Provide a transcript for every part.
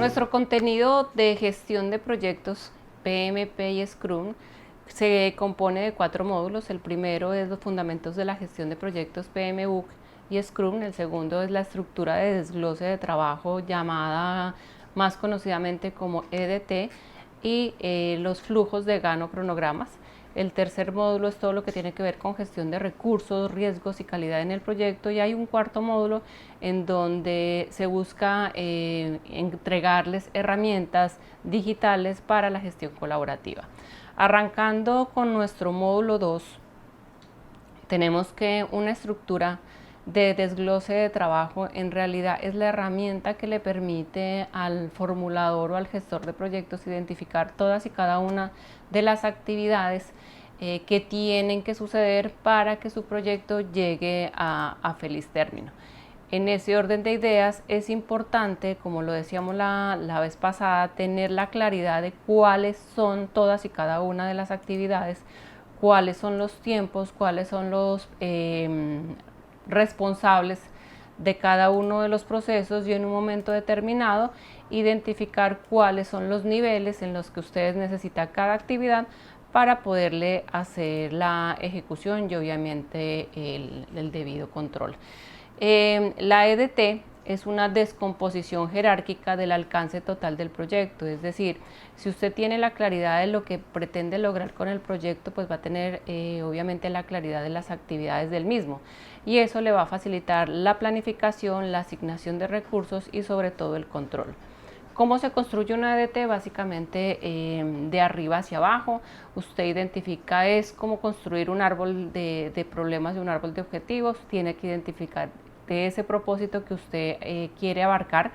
Nuestro contenido de gestión de proyectos PMP y Scrum se compone de 4 módulos. El primero es los fundamentos de la gestión de proyectos PMBOK y Scrum. El segundo es la estructura de desglose de trabajo llamada más conocidamente como EDT y los flujos de cronogramas. El tercer módulo es todo lo que tiene que ver con gestión de recursos, riesgos y calidad en el proyecto, y hay un cuarto módulo en donde se busca entregarles herramientas digitales para la gestión colaborativa. Arrancando con nuestro módulo 2, tenemos que una estructura de desglose de trabajo en realidad es la herramienta que le permite al formulador o al gestor de proyectos identificar todas y cada una de las actividades que tienen que suceder para que su proyecto llegue a feliz término. En ese orden de ideas es importante, como lo decíamos la vez pasada, tener la claridad de cuáles son todas y cada una de las actividades, cuáles son los tiempos, cuáles son los responsables de cada uno de los procesos, y en un momento determinado identificar cuáles son los niveles en los que ustedes necesitan cada actividad para poderle hacer la ejecución y obviamente el debido control. La EDT es una descomposición jerárquica del alcance total del proyecto, es decir, si usted tiene la claridad de lo que pretende lograr con el proyecto, pues va a tener obviamente la claridad de las actividades del mismo, y eso le va a facilitar la planificación, la asignación de recursos y sobre todo el control. ¿Cómo se construye una EDT? Básicamente de arriba hacia abajo. Usted identifica, es como construir un árbol de problemas y un árbol de objetivos. Tiene que identificar de ese propósito que usted quiere abarcar,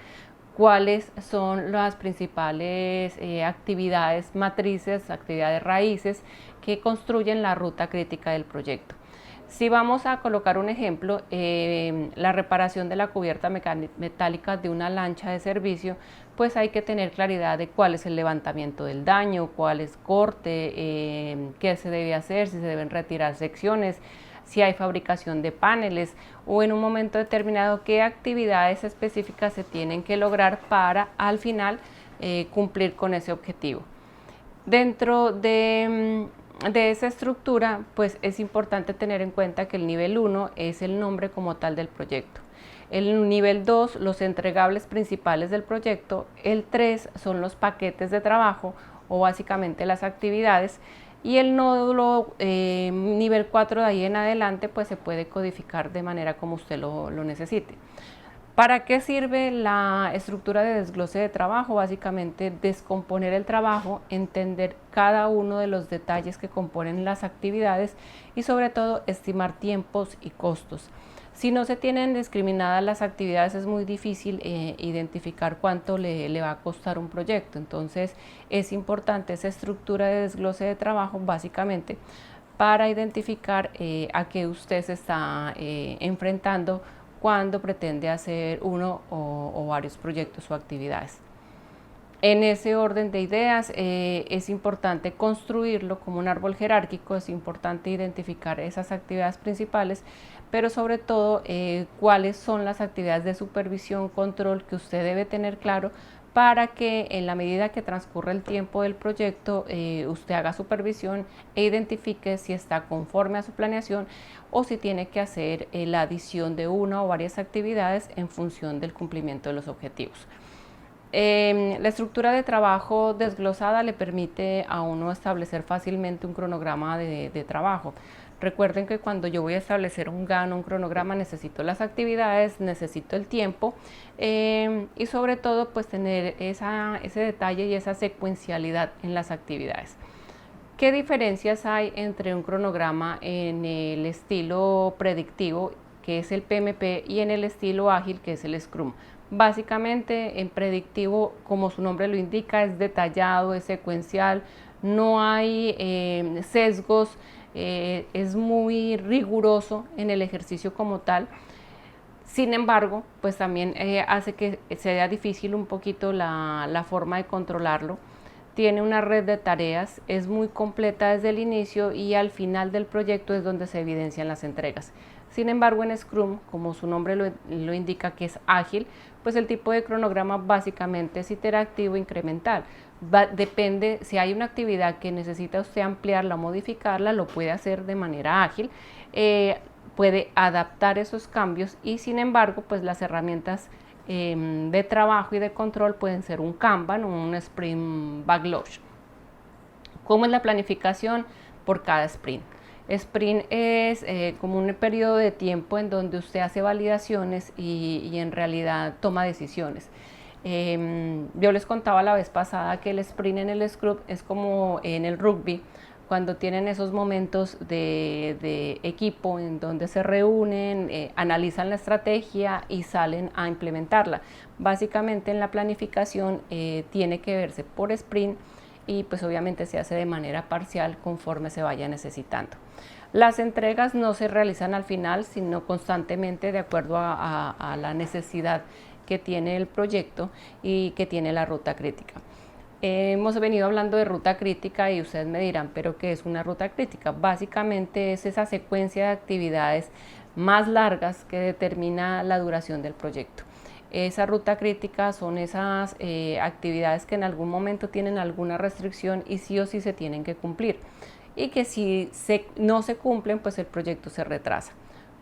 cuáles son las principales actividades matrices, actividades raíces que construyen la ruta crítica del proyecto. Si vamos a colocar un ejemplo, la reparación de la cubierta metálica de una lancha de servicio, pues hay que tener claridad de cuál es el levantamiento del daño, cuál es corte, qué se debe hacer, si se deben retirar secciones, si hay fabricación de paneles o en un momento determinado qué actividades específicas se tienen que lograr para al final cumplir con ese objetivo. Dentro de esa estructura, pues es importante tener en cuenta que el nivel 1 es el nombre como tal del proyecto. El nivel 2, los entregables principales del proyecto. El 3 son los paquetes de trabajo o básicamente las actividades. Y el nódulo nivel 4 de ahí en adelante, pues se puede codificar de manera como usted lo necesite. ¿Para qué sirve la estructura de desglose de trabajo? Básicamente descomponer el trabajo, entender cada uno de los detalles que componen las actividades y sobre todo estimar tiempos y costos. Si no se tienen discriminadas las actividades, es muy difícil identificar cuánto le va a costar un proyecto. Entonces es importante esa estructura de desglose de trabajo básicamente para identificar a qué usted se está enfrentando cuando pretende hacer uno o varios proyectos o actividades. En ese orden de ideas es importante construirlo como un árbol jerárquico, es importante identificar esas actividades principales, pero sobre todo cuáles son las actividades de supervisión, control que usted debe tener claro para que en la medida que transcurre el tiempo del proyecto usted haga supervisión e identifique si está conforme a su planeación o si tiene que hacer la adición de una o varias actividades en función del cumplimiento de los objetivos. La estructura de trabajo desglosada le permite a uno establecer fácilmente un cronograma de trabajo. Recuerden que cuando yo voy a establecer un cronograma, necesito las actividades, necesito el tiempo y sobre todo pues tener ese detalle y esa secuencialidad en las actividades. ¿Qué diferencias hay entre un cronograma en el estilo predictivo, que es el PMP, y en el estilo ágil, que es el Scrum? Básicamente en predictivo, como su nombre lo indica, es detallado, es secuencial, no hay sesgos, es muy riguroso en el ejercicio como tal. Sin embargo, pues también hace que sea difícil un poquito la forma de controlarlo. Tiene una red de tareas, es muy completa desde el inicio y al final del proyecto es donde se evidencian las entregas. Sin embargo, en Scrum, como su nombre lo indica que es ágil, pues el tipo de cronograma básicamente es iterativo incremental. Depende, si hay una actividad que necesita usted ampliarla o modificarla, lo puede hacer de manera ágil, puede adaptar esos cambios y sin embargo, pues las herramientas de trabajo y de control pueden ser un Kanban o un Sprint Backlog. ¿Cómo es la planificación por cada sprint? Sprint es como un periodo de tiempo en donde usted hace validaciones y en realidad toma decisiones. Yo les contaba la vez pasada que el sprint en el Scrum es como en el rugby, cuando tienen esos momentos de equipo en donde se reúnen, analizan la estrategia y salen a implementarla. Básicamente en la planificación tiene que verse por sprint y pues obviamente se hace de manera parcial conforme se vaya necesitando. Las entregas no se realizan al final, sino constantemente de acuerdo a la necesidad que tiene el proyecto y que tiene la ruta crítica. Hemos venido hablando de ruta crítica y ustedes me dirán, ¿pero qué es una ruta crítica? Básicamente es esa secuencia de actividades más largas que determina la duración del proyecto. Esa ruta crítica son esas actividades que en algún momento tienen alguna restricción y sí o sí se tienen que cumplir. Y que si no se cumplen, pues el proyecto se retrasa.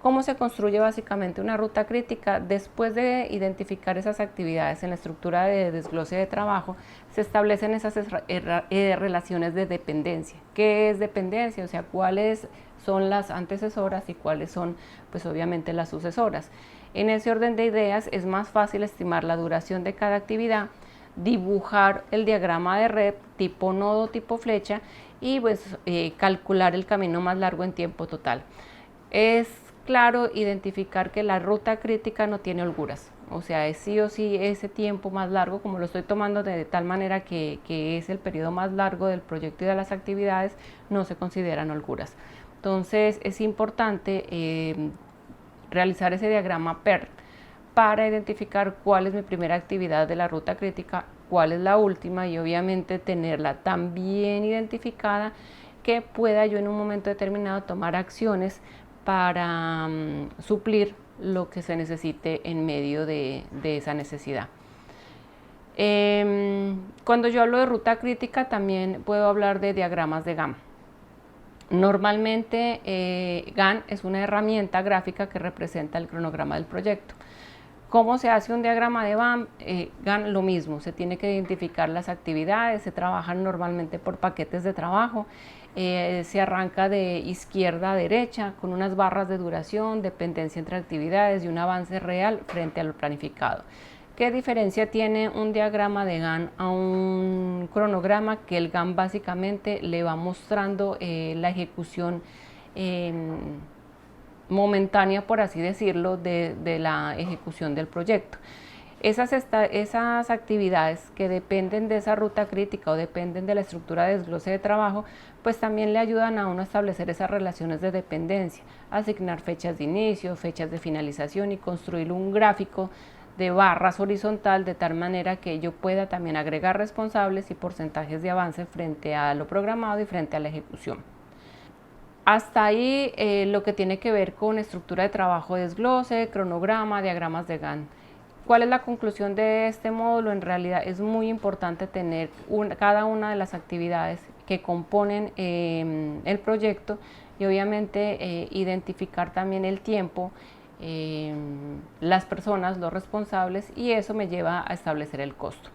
¿Cómo se construye básicamente una ruta crítica? Después de identificar esas actividades en la estructura de desglose de trabajo, se establecen esas relaciones de dependencia. ¿Qué es dependencia? O sea, cuáles son las antecesoras y cuáles son, pues obviamente, las sucesoras. En ese orden de ideas es más fácil estimar la duración de cada actividad, dibujar el diagrama de red tipo nodo, tipo flecha y pues calcular el camino más largo en tiempo total. Es claro identificar que la ruta crítica no tiene holguras, o sea, es sí o sí ese tiempo más largo, como lo estoy tomando de tal manera que es el periodo más largo del proyecto y de las actividades, no se consideran holguras. Entonces es importante realizar ese diagrama PERT para identificar cuál es mi primera actividad de la ruta crítica, cuál es la última y obviamente tenerla tan bien identificada que pueda yo en un momento determinado tomar acciones para suplir lo que se necesite en medio de esa necesidad. Cuando yo hablo de ruta crítica también puedo hablar de diagramas de Gantt. Normalmente Gantt es una herramienta gráfica que representa el cronograma del proyecto. ¿Cómo se hace un diagrama de Gantt? Lo mismo, se tiene que identificar las actividades, se trabajan normalmente por paquetes de trabajo, se arranca de izquierda a derecha con unas barras de duración, dependencia entre actividades y un avance real frente a lo planificado. ¿Qué diferencia tiene un diagrama de Gantt a un cronograma? Que el Gantt básicamente le va mostrando la ejecución momentánea, por así decirlo, de la ejecución del proyecto. Esas actividades que dependen de esa ruta crítica o dependen de la estructura de desglose de trabajo, pues también le ayudan a uno a establecer esas relaciones de dependencia, asignar fechas de inicio, fechas de finalización y construir un gráfico de barras horizontal de tal manera que yo pueda también agregar responsables y porcentajes de avance frente a lo programado y frente a la ejecución. Hasta ahí lo que tiene que ver con estructura de trabajo, desglose, cronograma, diagramas de Gantt. ¿Cuál es la conclusión de este módulo? En realidad es muy importante tener cada una de las actividades que componen el proyecto y obviamente identificar también el tiempo, las personas, los responsables, y eso me lleva a establecer el costo.